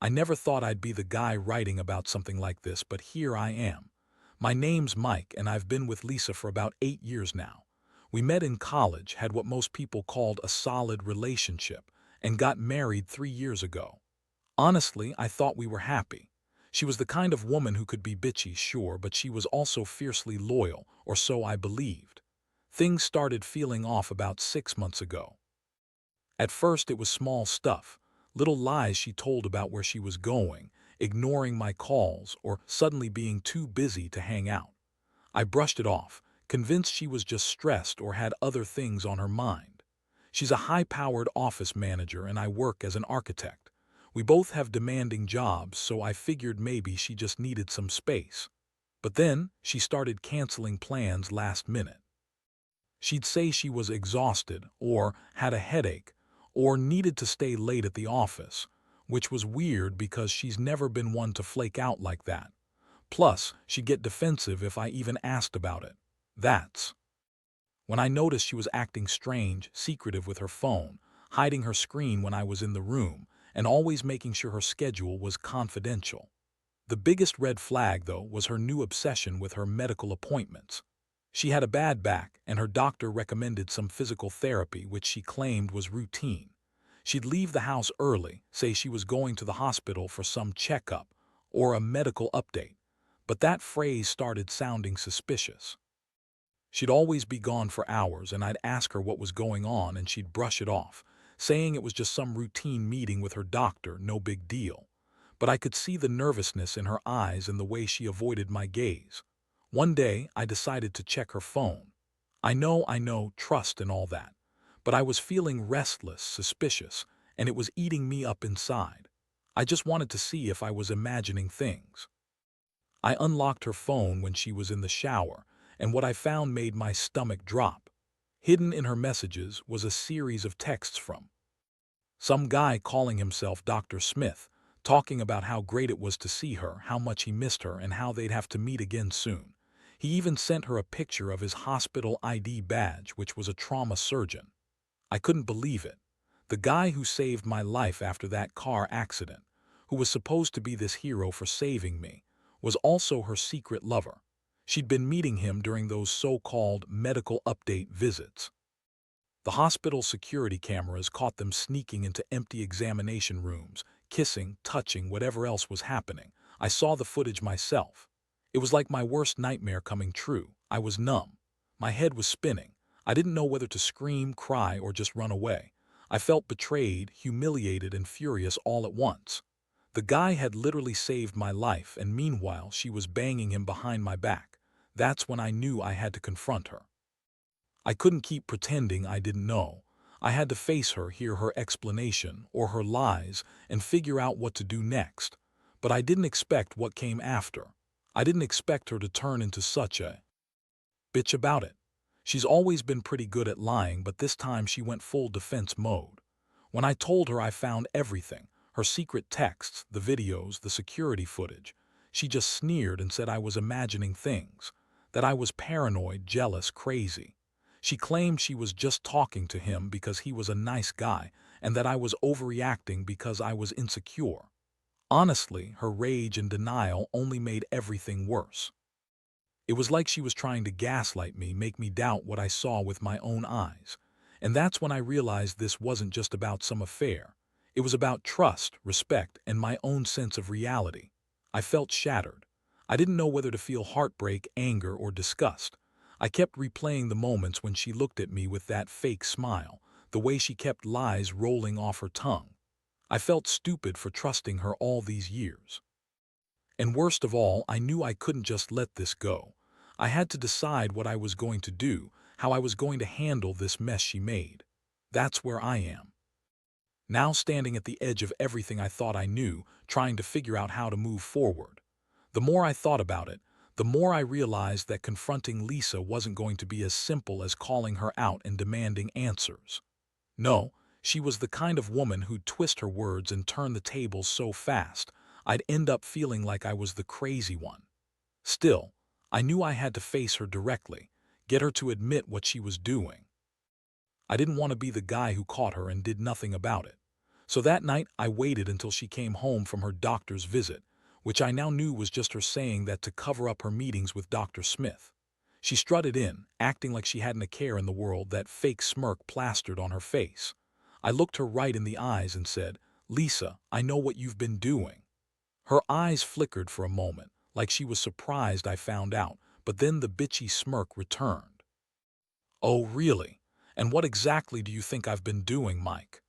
I never thought I'd be the guy writing about something like this, but here I am. My name's Mike, and I've been with Lisa for about 8 years now. We met in college, had what most people called a solid relationship, and got married 3 years ago. Honestly, I thought we were happy. She was the kind of woman who could be bitchy, sure, but she was also fiercely loyal, or so I believed. Things started feeling off about 6 months ago. At first it was small stuff, little lies she told about where she was going, ignoring my calls, or suddenly being too busy to hang out. I brushed it off, convinced she was just stressed or had other things on her mind. She's a high-powered office manager and I work as an architect. We both have demanding jobs, so I figured maybe she just needed some space. But then she started canceling plans last minute. She'd say she was exhausted, or had a headache, or needed to stay late at the office, which was weird because she's never been one to flake out like that. Plus, she'd get defensive if I even asked about it. That's when I noticed she was acting strange, secretive with her phone, hiding her screen when I was in the room, and always making sure her schedule was confidential. The biggest red flag, though, was her new obsession with her medical appointments. She had a bad back, and her doctor recommended some physical therapy, which she claimed was routine. She'd leave the house early, say she was going to the hospital for some checkup or a medical update, but that phrase started sounding suspicious. She'd always be gone for hours, and I'd ask her what was going on, and she'd brush it off, saying it was just some routine meeting with her doctor, no big deal. But I could see the nervousness in her eyes and the way she avoided my gaze. One day, I decided to check her phone. I know, trust and all that. But I was feeling restless, suspicious, and it was eating me up inside. I just wanted to see if I was imagining things. I unlocked her phone when she was in the shower, and what I found made my stomach drop. Hidden in her messages was a series of texts from some guy calling himself Dr. Smith, talking about how great it was to see her, how much he missed her, and how they'd have to meet again soon. He even sent her a picture of his hospital ID badge, which was a trauma surgeon. I couldn't believe it. The guy who saved my life after that car accident, who was supposed to be this hero for saving me, was also her secret lover. She'd been meeting him during those so-called medical update visits. The hospital security cameras caught them sneaking into empty examination rooms, kissing, touching, whatever else was happening. I saw the footage myself. It was like my worst nightmare coming true. I was numb. My head was spinning. I didn't know whether to scream, cry, or just run away. I felt betrayed, humiliated, and furious all at once. The guy had literally saved my life, and meanwhile she was banging him behind my back. That's when I knew I had to confront her. I couldn't keep pretending I didn't know. I had to face her, hear her explanation, or her lies, and figure out what to do next. But I didn't expect what came after. I didn't expect her to turn into such a bitch about it. She's always been pretty good at lying, but this time she went full defense mode. When I told her I found everything, her secret texts, the videos, the security footage, she just sneered and said I was imagining things, that I was paranoid, jealous, crazy. She claimed she was just talking to him because he was a nice guy, and that I was overreacting because I was insecure. Honestly, her rage and denial only made everything worse. It was like she was trying to gaslight me, make me doubt what I saw with my own eyes. And that's when I realized this wasn't just about some affair. It was about trust, respect, and my own sense of reality. I felt shattered. I didn't know whether to feel heartbreak, anger, or disgust. I kept replaying the moments when she looked at me with that fake smile, the way she kept lies rolling off her tongue. I felt stupid for trusting her all these years. And worst of all, I knew I couldn't just let this go. I had to decide what I was going to do, how I was going to handle this mess she made. That's where I am. Now standing at the edge of everything I thought I knew, trying to figure out how to move forward. The more I thought about it, the more I realized that confronting Lisa wasn't going to be as simple as calling her out and demanding answers. No, she was the kind of woman who'd twist her words and turn the tables so fast, I'd end up feeling like I was the crazy one. Still, I knew I had to face her directly, get her to admit what she was doing. I didn't want to be the guy who caught her and did nothing about it. So that night, I waited until she came home from her doctor's visit, which I now knew was just her saying that to cover up her meetings with Dr. Smith. She strutted in, acting like she hadn't a care in the world, that fake smirk plastered on her face. I looked her right in the eyes and said, "Lisa, I know what you've been doing." Her eyes flickered for a moment, like she was surprised I found out, but then the bitchy smirk returned. "Oh, really? And what exactly do you think I've been doing, Mike?"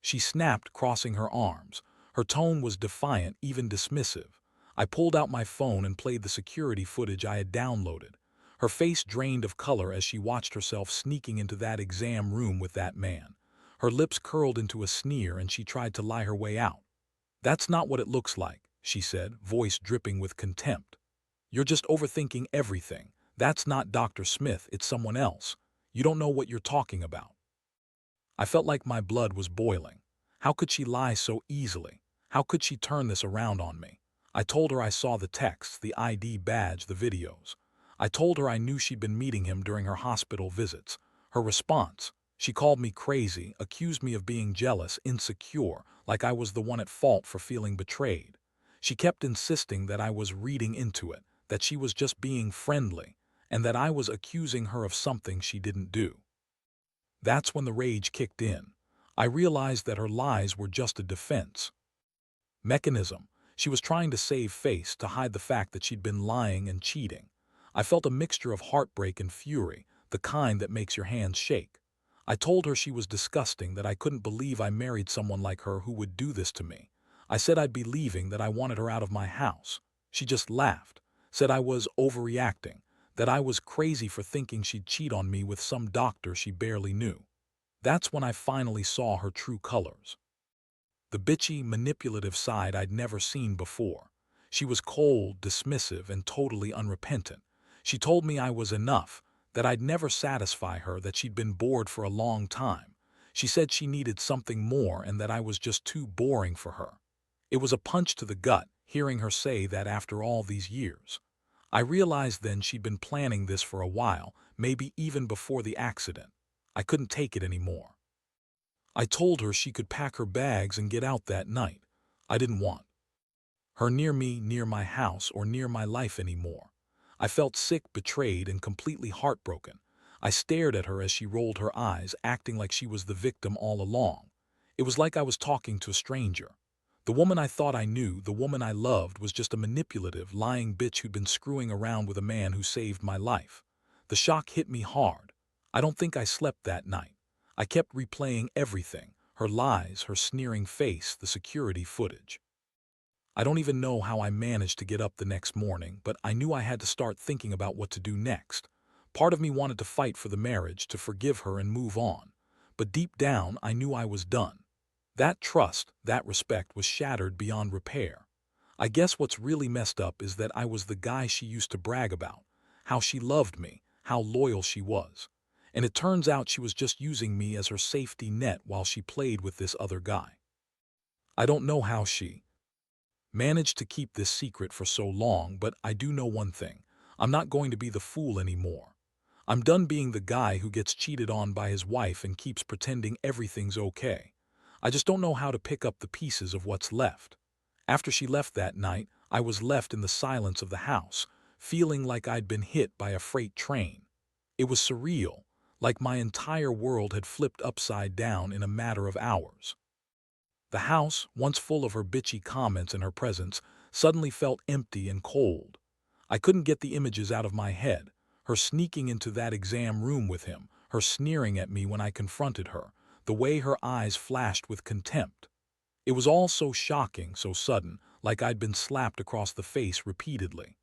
She snapped, crossing her arms. Her tone was defiant, even dismissive. I pulled out my phone and played the security footage I had downloaded. Her face drained of color as she watched herself sneaking into that exam room with that man. Her lips curled into a sneer and she tried to lie her way out. "That's not what it looks like," she said, voice dripping with contempt. "You're just overthinking everything. That's not Dr. Smith, it's someone else. You don't know what you're talking about." I felt like my blood was boiling. How could she lie so easily? How could she turn this around on me? I told her I saw the texts, the ID badge, the videos. I told her I knew she'd been meeting him during her hospital visits. Her response: she called me crazy, accused me of being jealous, insecure, like I was the one at fault for feeling betrayed. She kept insisting that I was reading into it, that she was just being friendly, and that I was accusing her of something she didn't do. That's when the rage kicked in. I realized that her lies were just a defense mechanism. She was trying to save face, to hide the fact that she'd been lying and cheating. I felt a mixture of heartbreak and fury, the kind that makes your hands shake. I told her she was disgusting, that I couldn't believe I married someone like her who would do this to me. I said I'd be leaving, that I wanted her out of my house. She just laughed, said I was overreacting, that I was crazy for thinking she'd cheat on me with some doctor she barely knew. That's when I finally saw her true colors. The bitchy, manipulative side I'd never seen before. She was cold, dismissive, and totally unrepentant. She told me I was enough, that I'd never satisfy her, that she'd been bored for a long time. She said she needed something more and that I was just too boring for her. It was a punch to the gut, hearing her say that after all these years. I realized then she'd been planning this for a while, maybe even before the accident. I couldn't take it anymore. I told her she could pack her bags and get out that night. I didn't want her near me, near my house, or near my life anymore. I felt sick, betrayed, and completely heartbroken. I stared at her as she rolled her eyes, acting like she was the victim all along. It was like I was talking to a stranger. The woman I thought I knew, the woman I loved, was just a manipulative, lying bitch who'd been screwing around with a man who saved my life. The shock hit me hard. I don't think I slept that night. I kept replaying everything: her lies, her sneering face, the security footage. I don't even know how I managed to get up the next morning, but I knew I had to start thinking about what to do next. Part of me wanted to fight for the marriage, to forgive her and move on. But deep down, I knew I was done. That trust, that respect was shattered beyond repair. I guess what's really messed up is that I was the guy she used to brag about, how she loved me, how loyal she was. And it turns out she was just using me as her safety net while she played with this other guy. I don't know how she managed to keep this secret for so long, but I do know one thing: I'm not going to be the fool anymore. I'm done being the guy who gets cheated on by his wife and keeps pretending everything's okay. I just don't know how to pick up the pieces of what's left. After she left that night, I was left in the silence of the house, feeling like I'd been hit by a freight train. It was surreal, like my entire world had flipped upside down in a matter of hours. The house, once full of her bitchy comments and her presence, suddenly felt empty and cold. I couldn't get the images out of my head: her sneaking into that exam room with him, her sneering at me when I confronted her, the way her eyes flashed with contempt. It was all so shocking, so sudden, like I'd been slapped across the face repeatedly.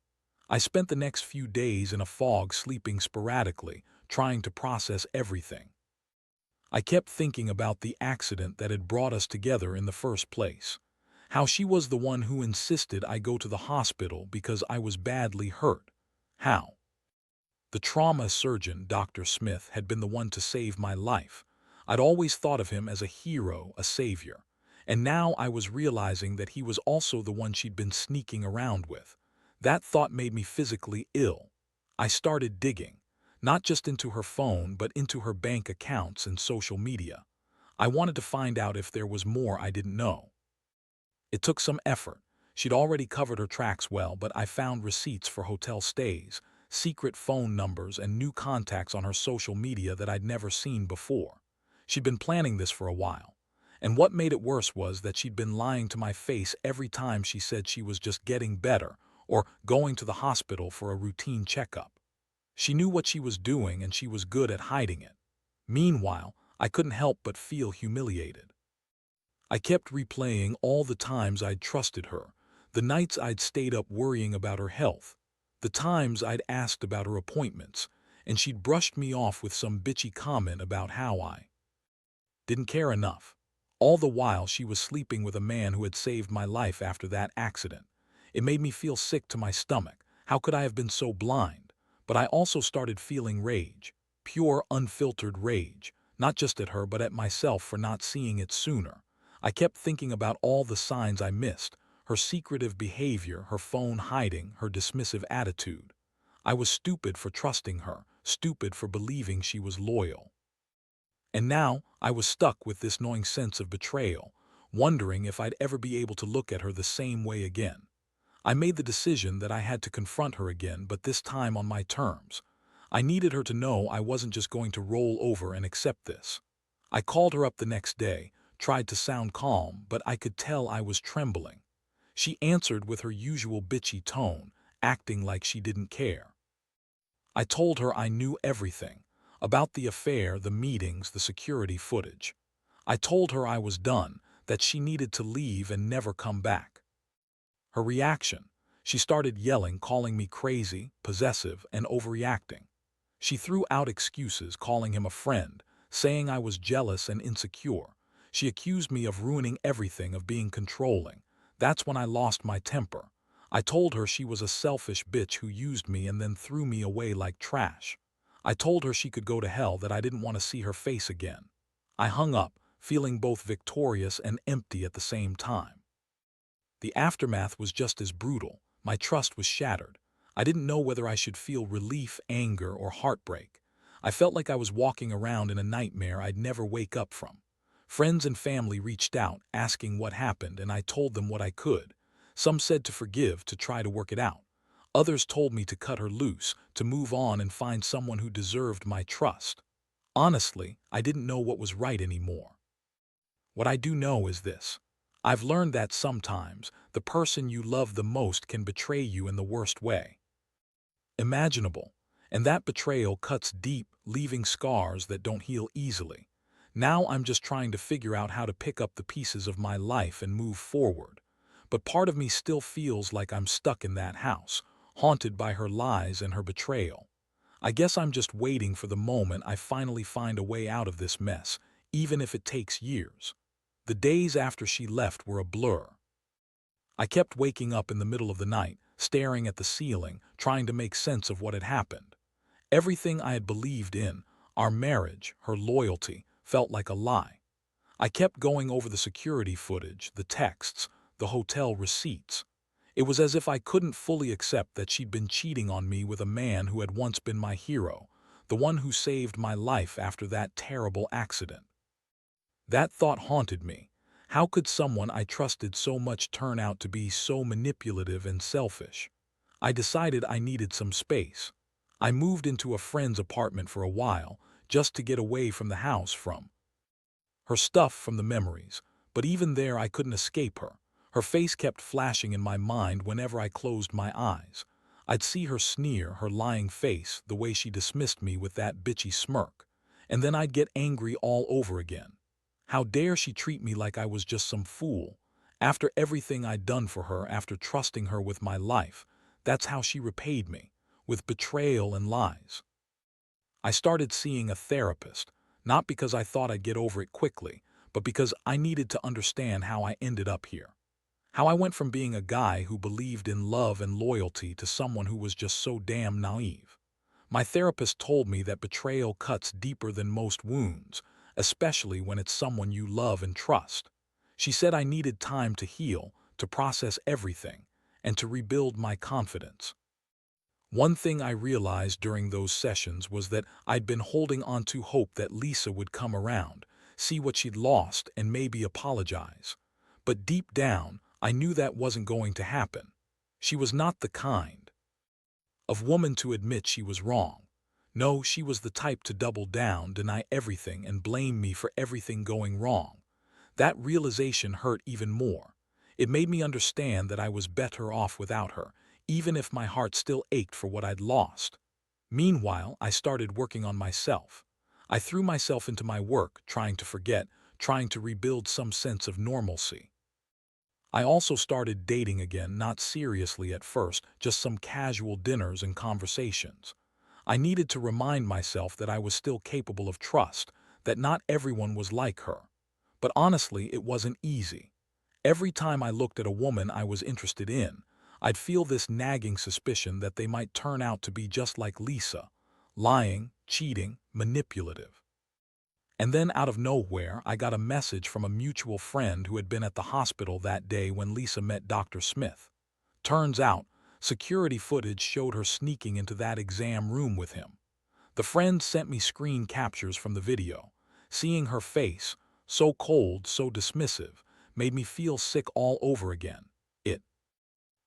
I spent the next few days in a fog, sleeping sporadically, trying to process everything. I kept thinking about the accident that had brought us together in the first place. How she was the one who insisted I go to the hospital because I was badly hurt. How the trauma surgeon, Dr. Smith, had been the one to save my life. I'd always thought of him as a hero, a savior. And now I was realizing that he was also the one she'd been sneaking around with. That thought made me physically ill. I started digging, not just into her phone, but into her bank accounts and social media. I wanted to find out if there was more I didn't know. It took some effort. She'd already covered her tracks well, but I found receipts for hotel stays, secret phone numbers, and new contacts on her social media that I'd never seen before. She'd been planning this for a while. And what made it worse was that she'd been lying to my face every time she said she was just getting better or going to the hospital for a routine checkup. She knew what she was doing and she was good at hiding it. Meanwhile, I couldn't help but feel humiliated. I kept replaying all the times I'd trusted her, the nights I'd stayed up worrying about her health, the times I'd asked about her appointments, and she'd brushed me off with some bitchy comment about how I didn't care enough. All the while she was sleeping with a man who had saved my life after that accident. It made me feel sick to my stomach. How could I have been so blind? But I also started feeling rage, pure, unfiltered rage, not just at her but at myself for not seeing it sooner. I kept thinking about all the signs I missed, her secretive behavior, her phone hiding, her dismissive attitude. I was stupid for trusting her, stupid for believing she was loyal. And now I was stuck with this gnawing sense of betrayal, wondering if I'd ever be able to look at her the same way again. I made the decision that I had to confront her again, but this time on my terms. I needed her to know I wasn't just going to roll over and accept this. I called her up the next day, tried to sound calm, but I could tell I was trembling. She answered with her usual bitchy tone, acting like she didn't care. I told her I knew everything about the affair, the meetings, the security footage. I told her I was done, that she needed to leave and never come back. Her reaction: she started yelling, calling me crazy, possessive, and overreacting. She threw out excuses, calling him a friend, saying I was jealous and insecure. She accused me of ruining everything, of being controlling. That's when I lost my temper. I told her she was a selfish bitch who used me and then threw me away like trash. I told her she could go to hell, that I didn't want to see her face again. I hung up, feeling both victorious and empty at the same time. The aftermath was just as brutal. My trust was shattered. I didn't know whether I should feel relief, anger, or heartbreak. I felt like I was walking around in a nightmare I'd never wake up from. Friends and family reached out, asking what happened, and I told them what I could. Some said to forgive, to try to work it out. Others told me to cut her loose, to move on and find someone who deserved my trust. Honestly, I didn't know what was right anymore. What I do know is this: I've learned that sometimes the person you love the most can betray you in the worst way imaginable, and that betrayal cuts deep, leaving scars that don't heal easily. Now I'm just trying to figure out how to pick up the pieces of my life and move forward. But part of me still feels like I'm stuck in that house, haunted by her lies and her betrayal. I guess I'm just waiting for the moment I finally find a way out of this mess, even if it takes years. The days after she left were a blur. I kept waking up in the middle of the night, staring at the ceiling, trying to make sense of what had happened. Everything I had believed in, our marriage, her loyalty, felt like a lie. I kept going over the security footage, the texts, the hotel receipts. It was as if I couldn't fully accept that she'd been cheating on me with a man who had once been my hero, the one who saved my life after that terrible accident. That thought haunted me. How could someone I trusted so much turn out to be so manipulative and selfish? I decided I needed some space. I moved into a friend's apartment for a while, just to get away from the house, from her stuff, from the memories. But even there I couldn't escape her. Her face kept flashing in my mind whenever I closed my eyes. I'd see her sneer, her lying face, the way she dismissed me with that bitchy smirk. And then I'd get angry all over again. How dare she treat me like I was just some fool? After everything I'd done for her, after trusting her with my life, that's how she repaid me, with betrayal and lies. I started seeing a therapist, not because I thought I'd get over it quickly, but because I needed to understand how I ended up here. How I went from being a guy who believed in love and loyalty to someone who was just so damn naive. My therapist told me that betrayal cuts deeper than most wounds, especially when it's someone you love and trust. She said I needed time to heal, to process everything, and to rebuild my confidence. One thing I realized during those sessions was that I'd been holding on to hope that Lisa would come around, see what she'd lost, and maybe apologize. But deep down, I knew that wasn't going to happen. She was not the kind of woman to admit she was wrong. No, she was the type to double down, deny everything, and blame me for everything going wrong. That realization hurt even more. It made me understand that I was better off without her, even if my heart still ached for what I'd lost. Meanwhile, I started working on myself. I threw myself into my work, trying to forget, trying to rebuild some sense of normalcy. I also started dating again, not seriously at first, just some casual dinners and conversations. I needed to remind myself that I was still capable of trust, that not everyone was like her. But honestly, it wasn't easy. Every time I looked at a woman I was interested in, I'd feel this nagging suspicion that they might turn out to be just like Lisa, lying, cheating, manipulative. And then out of nowhere, I got a message from a mutual friend who had been at the hospital that day when Lisa met Dr. Smith. Turns out, security footage showed her sneaking into that exam room with him. The friend sent me screen captures from the video. Seeing her face, so cold, so dismissive, made me feel sick all over again. It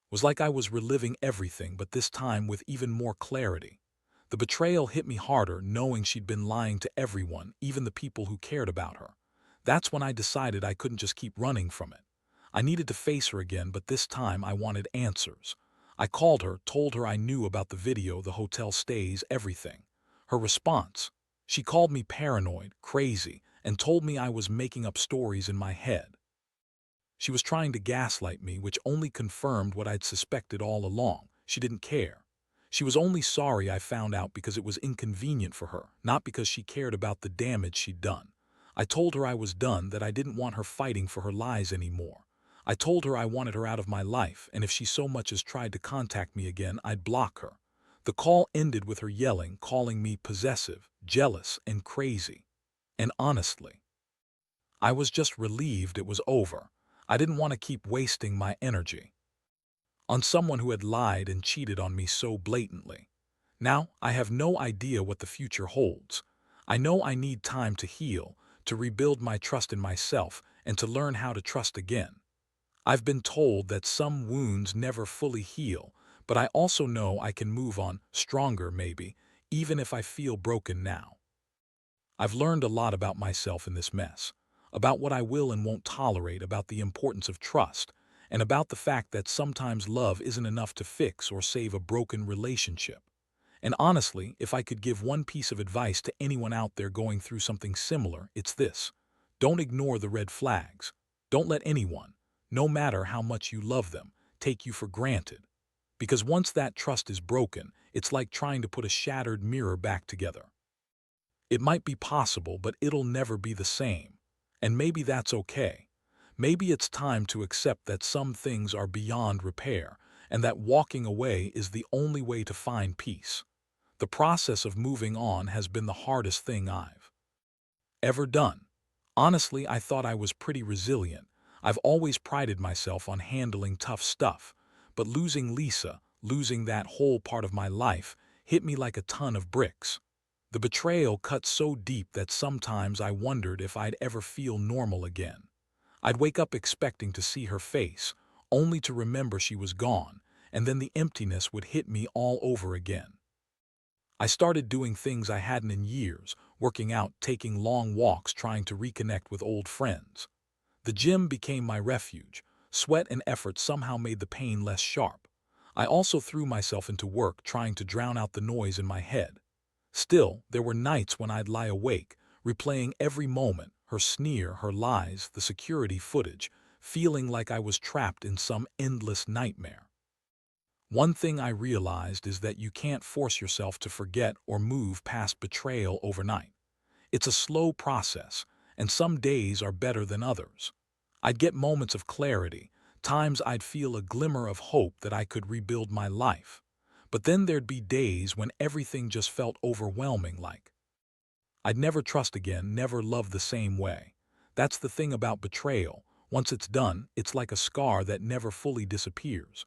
was like I was reliving everything, but this time with even more clarity. The betrayal hit me harder, knowing she'd been lying to everyone, even the people who cared about her. That's when I decided I couldn't just keep running from it. I needed to face her again, but this time I wanted answers. I called her, told her I knew about the video, the hotel stays, everything. Her response: she called me paranoid, crazy, and told me I was making up stories in my head. She was trying to gaslight me, which only confirmed what I'd suspected all along. She didn't care. She was only sorry I found out because it was inconvenient for her, not because she cared about the damage she'd done. I told her I was done, that I didn't want her fighting for her lies anymore. I told her I wanted her out of my life, and if she so much as tried to contact me again, I'd block her. The call ended with her yelling, calling me possessive, jealous, and crazy. And honestly, I was just relieved it was over. I didn't want to keep wasting my energy on someone who had lied and cheated on me so blatantly. Now, I have no idea what the future holds. I know I need time to heal, to rebuild my trust in myself, and to learn how to trust again. I've been told that some wounds never fully heal, but I also know I can move on, stronger maybe, even if I feel broken now. I've learned a lot about myself in this mess, about what I will and won't tolerate, about the importance of trust, and about the fact that sometimes love isn't enough to fix or save a broken relationship. And honestly, if I could give one piece of advice to anyone out there going through something similar, it's this: don't ignore the red flags. Don't let anyone, no matter how much you love them, take you for granted. Because once that trust is broken, it's like trying to put a shattered mirror back together. It might be possible, but it'll never be the same. And maybe that's okay. Maybe it's time to accept that some things are beyond repair, and that walking away is the only way to find peace. The process of moving on has been the hardest thing I've ever done. Honestly, I thought I was pretty resilient. I've always prided myself on handling tough stuff. But losing Lisa, losing that whole part of my life, hit me like a ton of bricks. The betrayal cut so deep that sometimes I wondered if I'd ever feel normal again. I'd wake up expecting to see her face, only to remember she was gone, and then the emptiness would hit me all over again. I started doing things I hadn't in years, working out, taking long walks, trying to reconnect with old friends. The gym became my refuge. Sweat and effort somehow made the pain less sharp. I also threw myself into work, trying to drown out the noise in my head. Still, there were nights when I'd lie awake, replaying every moment, her sneer, her lies, the security footage, feeling like I was trapped in some endless nightmare. One thing I realized is that you can't force yourself to forget or move past betrayal overnight. It's a slow process, and some days are better than others. I'd get moments of clarity, times I'd feel a glimmer of hope that I could rebuild my life. But then there'd be days when everything just felt overwhelming, like I'd never trust again, never love the same way. That's the thing about betrayal. Once it's done, it's like a scar that never fully disappears.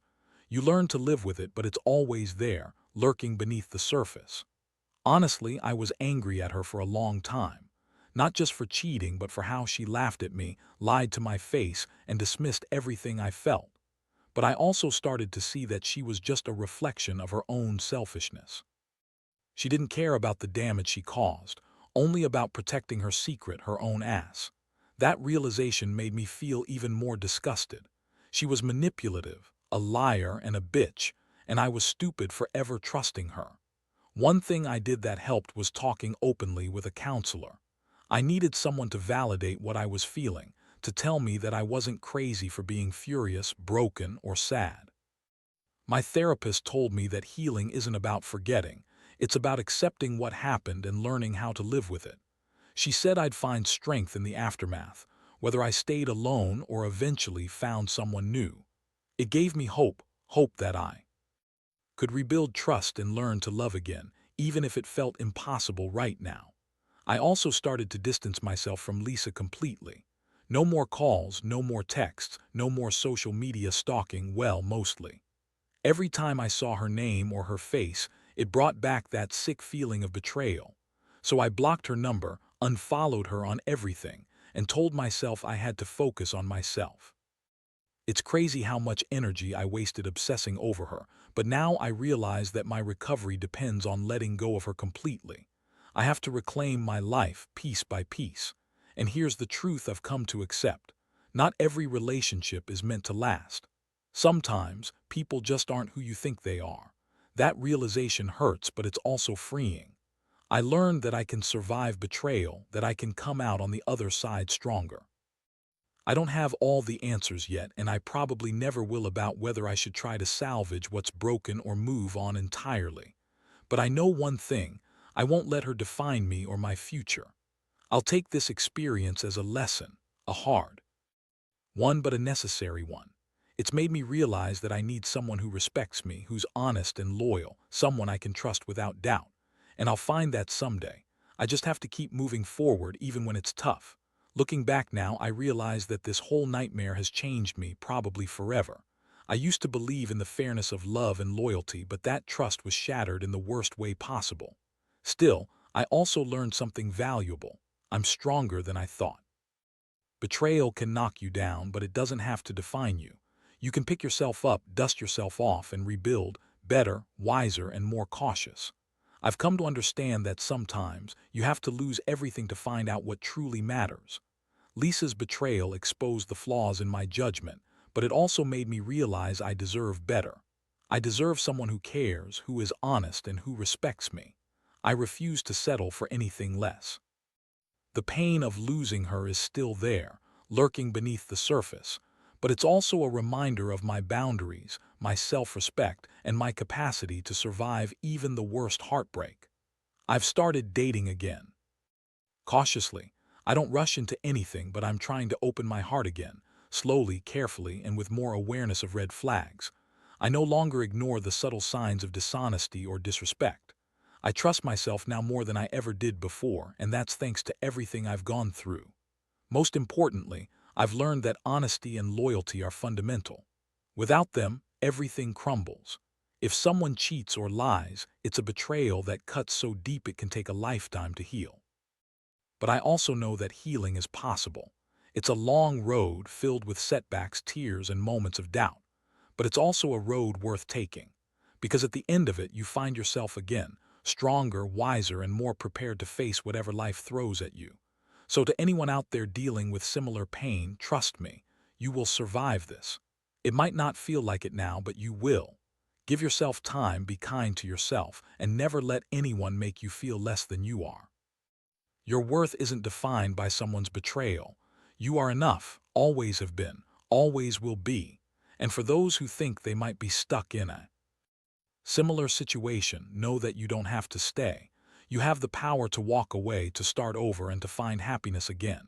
You learn to live with it, but it's always there, lurking beneath the surface. Honestly, I was angry at her for a long time. Not just for cheating, but for how she laughed at me, lied to my face, and dismissed everything I felt. But I also started to see that she was just a reflection of her own selfishness. She didn't care about the damage she caused, only about protecting her secret, her own ass. That realization made me feel even more disgusted. She was manipulative, a liar, and a bitch, and I was stupid for ever trusting her. One thing I did that helped was talking openly with a counselor. I needed someone to validate what I was feeling, to tell me that I wasn't crazy for being furious, broken, or sad. My therapist told me that healing isn't about forgetting, it's about accepting what happened and learning how to live with it. She said I'd find strength in the aftermath, whether I stayed alone or eventually found someone new. It gave me hope, hope that I could rebuild trust and learn to love again, even if it felt impossible right now. I also started to distance myself from Lisa completely. No more calls, no more texts, no more social media stalking, well, mostly. Every time I saw her name or her face, it brought back that sick feeling of betrayal. So I blocked her number, unfollowed her on everything, and told myself I had to focus on myself. It's crazy how much energy I wasted obsessing over her, but now I realize that my recovery depends on letting go of her completely. I have to reclaim my life piece by piece. And here's the truth I've come to accept. Not every relationship is meant to last. Sometimes, people just aren't who you think they are. That realization hurts, but it's also freeing. I learned that I can survive betrayal, that I can come out on the other side stronger. I don't have all the answers yet, and I probably never will about whether I should try to salvage what's broken or move on entirely. But I know one thing, I won't let her define me or my future. I'll take this experience as a lesson, a hard one but a necessary one. It's made me realize that I need someone who respects me, who's honest and loyal, someone I can trust without doubt. And I'll find that someday. I just have to keep moving forward even when it's tough. Looking back now, I realize that this whole nightmare has changed me, probably forever. I used to believe in the fairness of love and loyalty, but that trust was shattered in the worst way possible. Still, I also learned something valuable. I'm stronger than I thought. Betrayal can knock you down, but it doesn't have to define you. You can pick yourself up, dust yourself off, and rebuild, better, wiser, and more cautious. I've come to understand that sometimes you have to lose everything to find out what truly matters. Lisa's betrayal exposed the flaws in my judgment, but it also made me realize I deserve better. I deserve someone who cares, who is honest, and who respects me. I refuse to settle for anything less. The pain of losing her is still there, lurking beneath the surface, but it's also a reminder of my boundaries, my self-respect, and my capacity to survive even the worst heartbreak. I've started dating again. Cautiously, I don't rush into anything, but I'm trying to open my heart again, slowly, carefully, and with more awareness of red flags. I no longer ignore the subtle signs of dishonesty or disrespect. I trust myself now more than I ever did before, and that's thanks to everything I've gone through. Most importantly, I've learned that honesty and loyalty are fundamental. Without them, everything crumbles. If someone cheats or lies, it's a betrayal that cuts so deep it can take a lifetime to heal. But I also know that healing is possible. It's a long road filled with setbacks, tears, and moments of doubt. But it's also a road worth taking. Because at the end of it, you find yourself again, stronger, wiser, and more prepared to face whatever life throws at you. So to anyone out there dealing with similar pain, trust me, you will survive this. It might not feel like it now, but you will. Give yourself time, be kind to yourself, and never let anyone make you feel less than you are. Your worth isn't defined by someone's betrayal. You are enough, always have been, always will be. And for those who think they might be stuck in a similar situation, know that you don't have to stay. You have the power to walk away, to start over, and to find happiness again.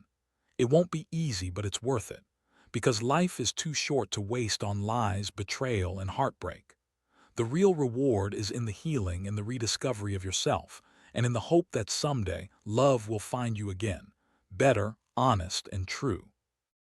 It won't be easy, but it's worth it. Because life is too short to waste on lies, betrayal, and heartbreak. The real reward is in the healing and the rediscovery of yourself, and in the hope that someday love will find you again, better, honest, and true.